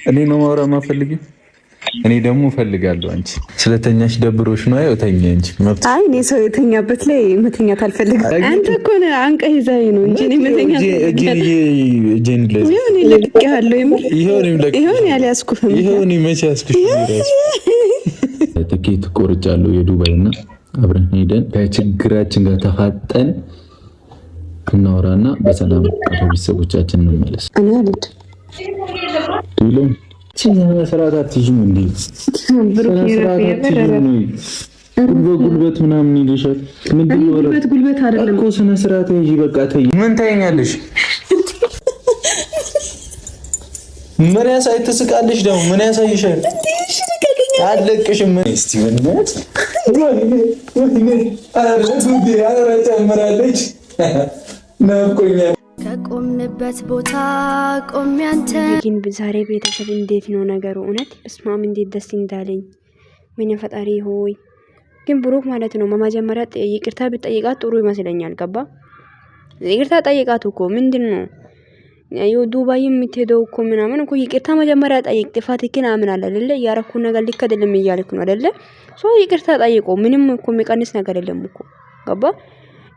እኔ ነው ማውራት ማፈልጊ እኔ ደግሞ እፈልጋለሁ። አንቺ ስለተኛሽ ደብሮሽ ነው አይተኛ እንጂ መብት። አይ እኔ ሰው የተኛበት ላይ መተኛት አልፈልግም። አንተ እኮ ነው አንቀህ ይዘኸኝ ነው እንጂ እኔ መተኛት እጄን ይሁን ለቅቄሃለሁ። ይሁን ያልያዝኩህም ይሁን መቼ ያዝኩሽ? ትኬት ቆርጫለሁ የዱባይ እና አብረን ሄደን ከችግራችን ጋር ተፋጠን እናወራና በሰላም ወደ ቤተሰቦቻችን እንመለስ። እኔ አልሄድ ዱሎም ስርዓት አትይዥም እንዴ? ጉልበት ምናምን ይልሻል። ምንድን ነው ጉልበት አይደለም እኮ ስነ ስርዓት ይዤ በቃ ተይ። ምን ታየኛለሽ? ምን ያሳይ ትስቃለሽ? ደግሞ ምን ያሳይሻል? አለቅሽም እስቲ ወንነት ጨምራለች ናፍቆኛል። ከቆምንበት ቦታ ቆሜ አንተ ግን ዛሬ ቤተሰብ እንዴት ነው ነገሩ? እውነት እስማም እንዴት ደስ እንዳለኝ ምን ፈጣሪ ሆይ። ግን ብሩክ ማለት ነው መጀመሪያ ይቅርታ ቢጠይቃት ጥሩ ይመስለኛል። ገባ? ይቅርታ ጠይቃት እኮ ምንድን ነው ዱባይ የምትሄደው እኮ ምናምን እኮ ይቅርታ መጀመሪያ ጠይቅ። ጥፋትህን አምናለሁ አይደለ? ያረኩት ነገር ልክ አይደለም እያልክ ነው አይደለ? ይቅርታ ጠይቆ ምንም እኮ የሚቀንስ ነገር የለም እኮ። ገባ?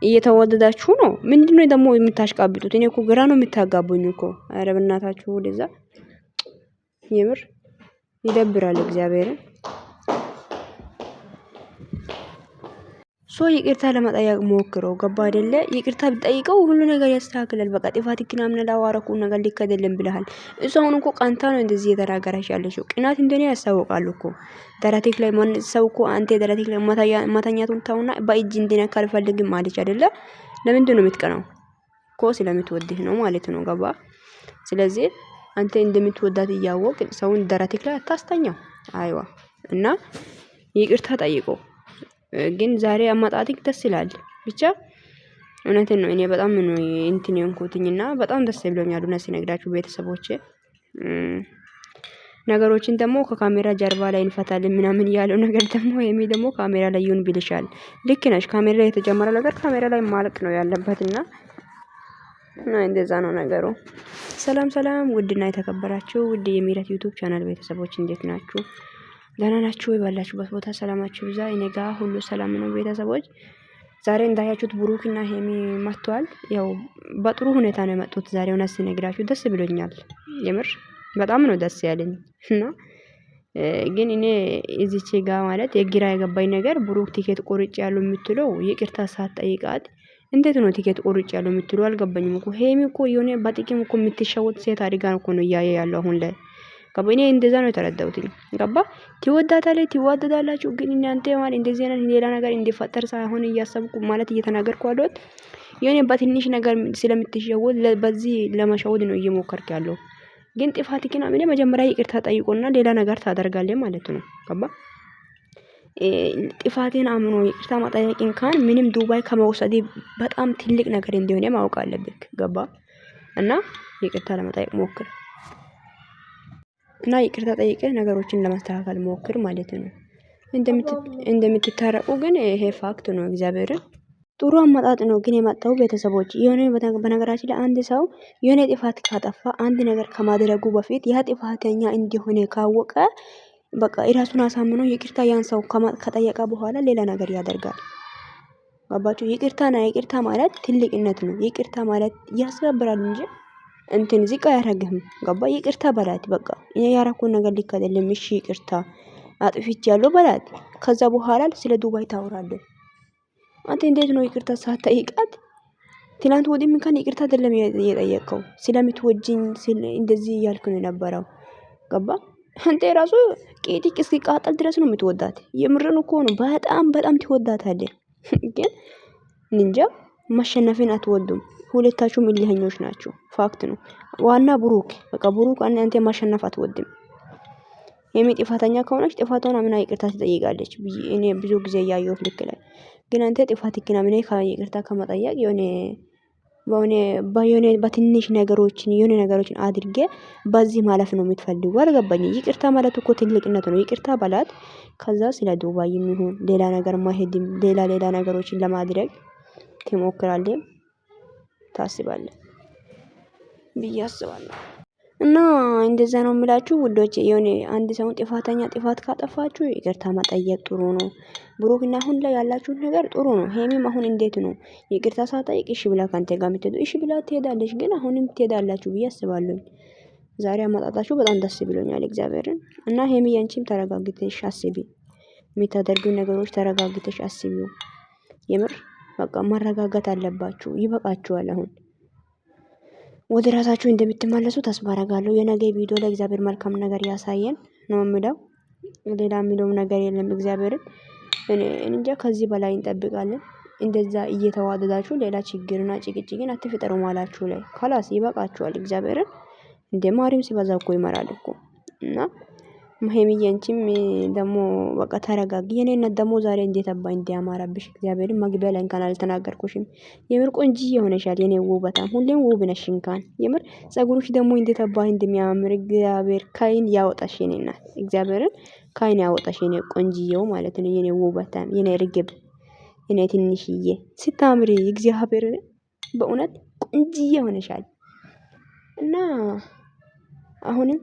እየተወደዳችሁ ነው። ምንድነው ደግሞ የምታሽቃብጡት? እኔ እኮ ግራ ነው የምታጋቡኝ እኮ። ኧረ በእናታችሁ ወደዛ። የምር ይደብራል እግዚአብሔርን። ይቅርታ ለመጠየቅ ሞክረው። ገባ አይደለ? ይቅርታ ብጠይቀው ሁሉ ነገር ያስተካክላል። በቃ ጥፋትህን አምነህ ላዋረኩት ነገር ልክ አይደለም ብለሃል። እሱ አሁን እኮ ቀንታ ነው እንደዚህ የተናገረሽ ያለሽው። ቅናት እንደኔ ያስታውቃል እኮ። ደረቴክ ላይ ማን ሰው እኮ አንተ ደረቴክ ላይ ማተኛቱን ተውና በእጅ እንዲነካ አልፈልግም ማለች አይደለ? ለምንድን ነው የምትቀናው? እኮ ስለምትወድህ ነው ማለት ነው። ገባ? ስለዚህ አንተ እንደምትወዳት እያወቅ ሰውን ደረቴክ ላይ አታስተኛው። አይዋ እና ይቅርታ ጠይቀው። ግን ዛሬ አማጣጥክ ደስ ይላል። ብቻ እውነትን ነው። እኔ በጣም ነው እንትን የሆንኩትኝና በጣም ደስ ብሎኛል። እውነት ሲነግራችሁ ቤተሰቦቼ ነገሮችን ደግሞ ከካሜራ ጀርባ ላይ እንፈታለን ምናምን ያለው ነገር ደግሞ የሚ ደግሞ ካሜራ ላይ ይሁን ብልሻል። ልክ ነሽ። ካሜራ ላይ የተጀመረ ነገር ካሜራ ላይ ማለቅ ነው ያለበትና እንደዛ ነው ነገሩ። ሰላም ሰላም፣ ውድና የተከበራችሁ ውድ የሚረት ዩቲዩብ ቻናል ቤተሰቦች እንዴት ናችሁ? ደህና ናችሁ ወይ? ባላችሁበት ቦታ ሰላማችሁ ይብዛ። እኔ ጋር ሁሉ ሰላም ነው ቤተሰቦች። ዛሬ እንዳያችሁት ብሩክና ሄሚ መጥተዋል። ያው በጥሩ ሁኔታ ነው የመጡት ዛሬ። እውነት ሲነግራችሁ ደስ ብሎኛል። የምር በጣም ነው ደስ ያለኝ እና ግን እኔ እዚች ጋር ማለት የግራ የገባኝ ነገር ብሩክ ቲኬት ቆርጬ ያለው የምትለው ይቅርታ ሳትጠይቃት እንዴት ነው ቲኬት ቆርጬ ያለው የምትለው? አልገባኝም እኮ። ሄሚ እኮ የሆነ በጥቂም እኮ የምትሸወት ሴት አድርጋ እኮ ነው እያየ ያለው አሁን ላይ። ገባ? እኔ እንደዛ ነው የተረዳሁት። ገባ? ትወዳታለች፣ ትዋደዳላችሁ። ግን እናንተ ማለት እንደዚህ አይነት ሌላ ነገር እንዲፈጠር ሳይሆን እያሰብኩ ማለት እየተናገርኩ አለሁት። የሆነ በትንሽ ነገር ስለምትሸወድ በዚህ ለመሸወድ ነው እየሞከርክ ያለው። ግን ጥፋትህን አምነህ መጀመሪያ ይቅርታ ጠይቆና ሌላ ነገር ታደርጋለህ ማለት ነው። ገባ? ጥፋትህን አምኖ ይቅርታ መጠየቅን ካን ምንም ዱባይ ከመውሰድ በጣም ትልቅ ነገር እንደሆነ ማወቅ አለብህ። ገባ? እና ይቅርታ ለመጠየቅ ሞክር እና ይቅርታ ጠይቀህ ነገሮችን ለማስተካከል ሞክር ማለት ነው። እንደምትታረቁ ግን ይሄ ፋክት ነው። እግዚአብሔርን ጥሩ አመጣጥ ነው ግን የመጣው ቤተሰቦች። የሆነ በነገራችን ላይ አንድ ሰው የሆነ ጥፋት ካጠፋ አንድ ነገር ከማድረጉ በፊት ያ ጥፋተኛ እንደሆነ ካወቀ በቃ የራሱን አሳምኖ ይቅርታ ያን ሰው ከጠየቀ በኋላ ሌላ ነገር ያደርጋል። ገባችሁ? ይቅርታ ማለት ትልቅነት ነው። ይቅርታ ማለት ያስከብራል እንጂ እንትን ዝቅ አያረግህም። ገባ? ይቅርታ በላት። በቃ እኔ ያረኩት ነገር ልክ አይደለም፣ እሺ ይቅርታ አጥፍቻለሁ በላት። ከዛ በኋላ ስለ ዱባይ ታወራለህ። አንተ እንዴት ነው ይቅርታ ሳትጠይቃት? ትናንት ወዲህ እንኳን ይቅርታ አይደለም የጠየቀው፣ ስለምትወጂኝ እንደዚህ እያልክ ነው የነበረው። ገባ? አንተ ራሱ ቄጢቅ እስኪቃጠል ድረስ ነው የምትወዳት። የምርን እኮ ነው። በጣም በጣም ትወዳታለህ። ግን እንጃ ማሸነፍን አትወዱም። ሁለታችሁም እልህኞች ናችሁ። ፋክት ነው። ዋና ብሩክ በቃ ብሩክ አንተ ማሸነፍ አትወድም። የሚ ጥፋተኛ ከሆነች ጥፋቷን አምና ይቅርታ ትጠይቃለች። እኔ ብዙ ጊዜ ያየሁት ልክ ላይ ግን አንተ ጥፋትህን አምነህ ይቅርታ ከመጠየቅ የሆነ በትንሽ ነገሮችን የሆነ ነገሮችን አድርጌ በዚህ ማለፍ ነው የምትፈልጉ። አልገባኝም። ይቅርታ ማለት እኮ ትልቅነት ነው። ይቅርታ በላት። ከዛ ስለ ዱባይ የሚሆን ሌላ ነገር ማሄድም ሌላ ነገሮችን ለማድረግ ትሞክራለህ፣ ታስባለህ ብዬ አስባለሁ። እና እንደዛ ነው የምላችሁ ውዶች። የሆነ አንድ ሰው ጥፋት ካጠፋችሁ ይቅርታ መጠየቅ ጥሩ ነው። ብሩክና አሁን ላይ ያላችሁት ነገር ጥሩ ነው። ሄሚም አሁን እንዴት ነው ይቅርታ ሳጠይቅ እሺ ብላ ካንተ ጋር የምትሄዱ? እሺ ብላ ትሄዳለች፣ ግን አሁንም ትሄዳላችሁ ብዬ አስባለሁ። ዛሬ አመጣጣችሁ በጣም ደስ ብሎኛል እግዚአብሔርን። እና ሄሚ አንቺም ተረጋግተሽ አስቢ፣ የምታደርጊው ነገሮች ተረጋግተሽ አስቢው። የምር በቃ መረጋጋት አለባችሁ። ይበቃችኋል። አሁን ወደ ራሳችሁ እንደምትመለሱ ተስፋ አደርጋለሁ። የነገ ቪዲዮ ላይ እግዚአብሔር መልካም ነገር ያሳየን ነው የምለው። ሌላ የሚለው ነገር የለም። እግዚአብሔርን እንጃ ከዚህ በላይ እንጠብቃለን። እንደዛ እየተዋደዳችሁ ሌላ ችግርና ጭቅጭቅን አትፍጠሩ ማላችሁ ላይ ካላስ ይበቃችኋል። እግዚአብሔርን እንደ ማሪም ሲበዛ እኮ ይመራል እኮ። እና ሄሚዬ አንቺም ደግሞ በቃ ተረጋጊ። የኔነት ደግሞ ዛሬ እንዴት አባ እንዲያማራብሽ እግዚአብሔርን መግቢያ ላይ እንኳን አልተናገርኩሽም። የምር ቆንጆ ሆነሻል የኔ ውበታም፣ ሁሌም ውብ ነሽ። እንኳን የምር ጸጉሩሽ ደግሞ እንዴት አባ እንደሚያምር እግዚአብሔር ካይን ያወጣሽ የኔ እናት፣ እግዚአብሔርን ካይን ያወጣሽ የኔ ቆንጆዬው ማለት ነው። የኔ ውበታም፣ የኔ ርግብ፣ የኔ ትንሽዬ ስታምሪ እግዚአብሔር በእውነት ቆንጆ ሆነሻል። እና አሁንም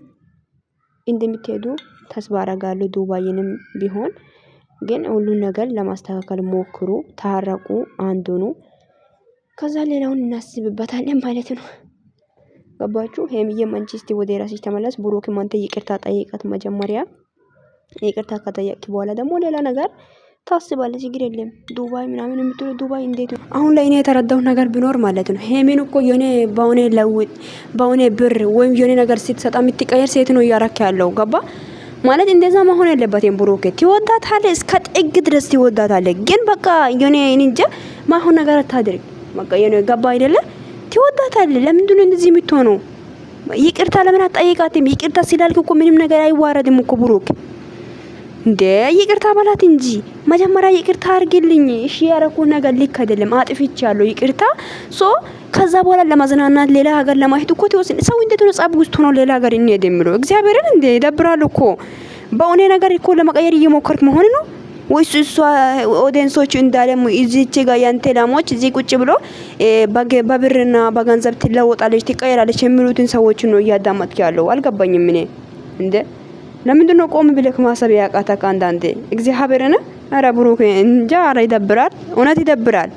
እንደምትሄዱ ተስፋ አደርጋለሁ። ዱባይንም ቢሆን ግን ሁሉን ነገር ለማስተካከል ሞክሩ፣ ታረቁ፣ አንዱ ነው። ከዛ ሌላውን እናስብበታለን ማለት ነው። ገባችሁ? ሄሚዬም አንቺ እስቲ ወደ ራስሽ ተመለስ። ብሩክም አንተ ይቅርታ ጠይቀት መጀመሪያ። ይቅርታ ከጠየቅክ በኋላ ደግሞ ሌላ ነገር ታስባለህ። ችግር የለም። ዱባይ ምናምን የምትሉ ዱባይ እንዴት ነው? አሁን ላይ እኔ የተረዳው ነገር ቢኖር ማለት ነው ሄሜን እኮ የሆነ በሆነ ብር ወይም የሆነ ነገር ስትሰጣ የምትቀየር ሴት ነው እያረክ ያለው። ገባ ማለት እንደዛ መሆን ያለበትም። ብሩክ ትወዳታለህ፣ እስከ ጥግ ድረስ ትወዳታለህ። ግን በቃ የሆነ እንጃ ማሁን ነገር አታድርግ። በቃ የሆነ ገባ አይደለ? ትወዳታለህ። ለምንድን ነው እንደዚህ የምትሆነው? ይቅርታ ለምን አትጠይቃትም? ይቅርታ ሲላልክ እኮ ምንም ነገር አይዋረድም እኮ ብሩክ እንዴ ይቅርታ በላት እንጂ መጀመሪያ ይቅርታ አርግልኝ። እሺ ያረኩት ነገር ልክ አይደለም፣ አጥፍቻለሁ፣ ይቅርታ ከዛ በኋላ ለማዝናናት ሌላ ሀገር ለማሄድ እኮ ተወስን። ሰው እንዴት ነው ጻብ ውስጥ ሆኖ ሌላ ሀገር እንሄድ የሚለው? እግዚአብሔርን እንዴ ይደብራል እኮ። በእኔ ነገር እኮ ለመቀየር እየሞከርክ መሆን ነው ወይስ እሷ ኦዲየንሶች እንዳለም እዚች ጋር ያንተ ላሞች እዚህ ቁጭ ብሎ በብርና በገንዘብ ትለወጣለች ትቀየራለች የሚሉትን ሰዎች ነው እያዳመጥክ ያለው? አልገባኝም እኔ እንዴ ለምንድን ነው ቆም ብለህ ማሰብ ያቃተህ አንዳንዴ? እግዚአብሔርን አረ ብሩክ እንጃ። አረ ይደብራል፣ እውነት ይደብራል።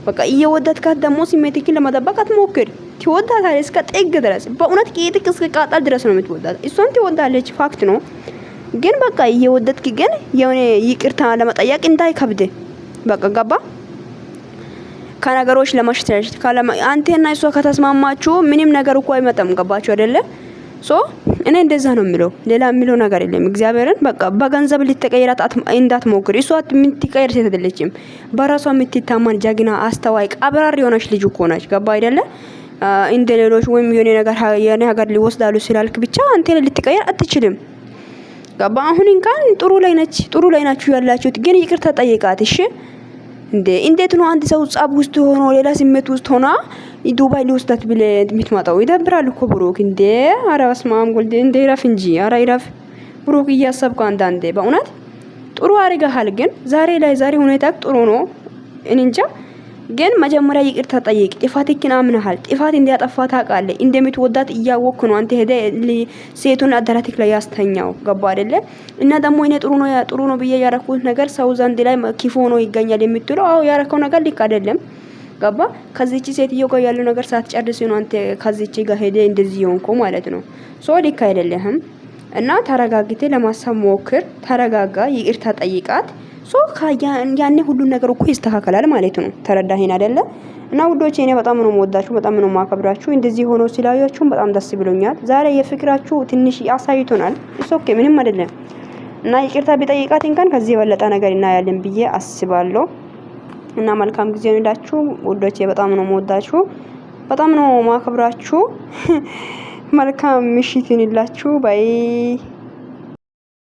በቃ እየወደድካት ደግሞ ስሜትክን ለመጠበቅ አትሞክር። ትወዳታለህ እስከ ጥግ ድረስ፣ በእውነት ቂጥቅ እስከ ቃጠል ድረስ ነው የምትወዳት። እሷን ትወዳለች፣ ፋክት ነው። ግን በቃ እየወደድክ ግን የሆነ ይቅርታ ለመጠየቅ እንዳይከብድ በቃ ገባ። ከነገሮች ለማሽተሽ አንተና እሷ ከተስማማችሁ ምንም ነገር እኮ አይመጣም። ገባችሁ አይደለ? እኔ እንደዛ ነው የሚለው፣ ሌላ የሚለው ነገር የለም። እግዚአብሔርን በቃ በገንዘብ ልትቀይራት እንዳትሞክር። እሷ የምትቀይር ሴት አይደለችም። በራሷ የምትታመን ጀግና፣ አስተዋይ፣ ቀብራር የሆነች ልጅ እኮ ነች። ገባ አይደለ? እንደ ሌሎች ወይም የሆነ ሀገር ሊወስዳሉ ስላልክ ብቻ አንተ ልትቀይር አትችልም። ገባ? አሁን እንኳን ጥሩ ላይ ነች፣ ጥሩ ላይ ናችሁ ያላችሁት። ግን ይቅርታ ጠይቃት እሺ። እንዴት ነው አንድ ሰው ጻብ ውስጥ ሆኖ ሌላ ስሜት ውስጥ ሆና ዱባይ ሊወስዳት ብለ የምትመጣው? ይደብራል እኮ ብሩክ እንዴ! አረ በስመ አብ ወልድ እንዴ! ይረፍ እንጂ አረ ይረፍ ብሩክ። እያሰብኩ አንዳንዴ በእውነት ጥሩ አድርገሃል። ግን ዛሬ ሁኔታ ጥሩ ነው። እንጃ ግን መጀመሪያ ይቅርታ ጠይቅ። ጥፋትህን አምነሃል። ጥፋት እንዲያጠፋ ታውቃለህ። እንደምትወዳት እያወቅክ ነው አንተ ሄደ ሴቱን አደራቲክ ላይ ያስተኛው። ገባ አይደለ? እና ደግሞ እኔ ጥሩ ነው ብዬ ያረኩት ነገር ሰው ዘንድ ላይ ክፉ ነው ይገኛል የምትለው፣ አዎ ያረከው ነገር ልክ አይደለም። ገባ? ከዚህች ሴትዮ ጋር ያለው ነገር ሳትጨርስ ነው አንተ ከዚህች ጋር ሄደ እንደዚህ ሆንኮ ማለት ነው። ልክ አይደለም። እና ተረጋግተ ለማሰብ ሞክር። ተረጋጋ፣ ይቅርታ ጠይቃት። ያኔ ሁሉ ነገር እኮ ይስተካከላል ማለት ነው። ተረዳኸኝ አይደለ? እና ውዶቼ እኔ በጣም ነው የምወዳችሁ፣ በጣም ነው የማከብራችሁ። እንደዚህ ሆኖ ስላያችሁ በጣም ደስ ብሎኛል። ዛሬ የፍቅራችሁ ትንሽ ያሳይቶናል። ኦኬ ምንም አይደለም። እና ይቅርታ ቢጠይቃት እንኳን ከዚህ የበለጠ ነገር እናያለን ብዬ አስባለሁ። እና መልካም ጊዜ ይሁንላችሁ ውዶቼ። በጣም ነው የምወዳችሁ፣ በጣም ነው የማከብራችሁ። መልካም ምሽት ይሁንላችሁ። ባይ